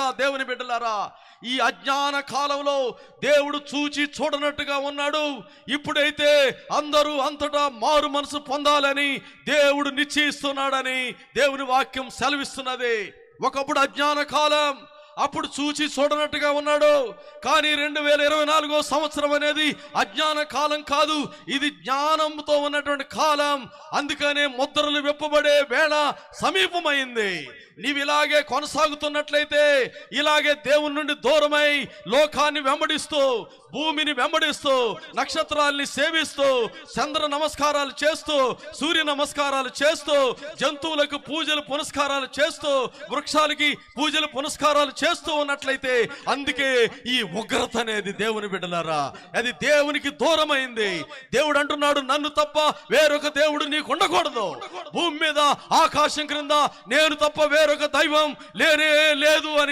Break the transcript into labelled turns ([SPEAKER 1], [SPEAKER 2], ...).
[SPEAKER 1] కదా దేవుని బిడ్డలారా. ఈ అజ్ఞాన కాలంలో దేవుడు చూచి చూడనట్టుగా ఉన్నాడు. ఇప్పుడైతే అందరూ అంతటా మారు మనసు పొందాలని దేవుడు నిశ్చయిస్తున్నాడని దేవుని వాక్యం సెలవిస్తున్నది. ఒకప్పుడు అజ్ఞాన కాలం, అప్పుడు చూచి చూడనట్టుగా ఉన్నాడు. కానీ 2024 సంవత్సరం అనేది అజ్ఞాన కాలం కాదు, ఇది జ్ఞానంతో ఉన్నటువంటి కాలం. అందుకనే ముద్రలు విప్పబడే వేళ సమీపమైంది. నీవు ఇలాగే కొనసాగుతున్నట్లయితే, ఇలాగే దేవుని నుండి దూరమై లోకాన్ని వెంబడిస్తూ, భూమిని వెంబడిస్తూ, నక్షత్రాల్ని సేవిస్తూ, చంద్ర నమస్కారాలు చేస్తూ, సూర్య నమస్కారాలు చేస్తూ, జంతువులకు పూజలు పునస్కారాలు చేస్తూ, వృక్షాలకి పూజలు పునస్కారాలు చేస్తూ ఉన్నట్లయితే, అందుకే ఈ ఉగ్రత అనేది దేవుని బిడ్డలారా, అది దేవునికి దూరమైంది. దేవుడు అంటున్నాడు, నన్ను తప్ప వేరొక దేవుడు నీకు ఉండకూడదు. భూమి మీద ఆకాశం క్రింద నేను తప్ప వేరొక దైవం లేనే లేదు అని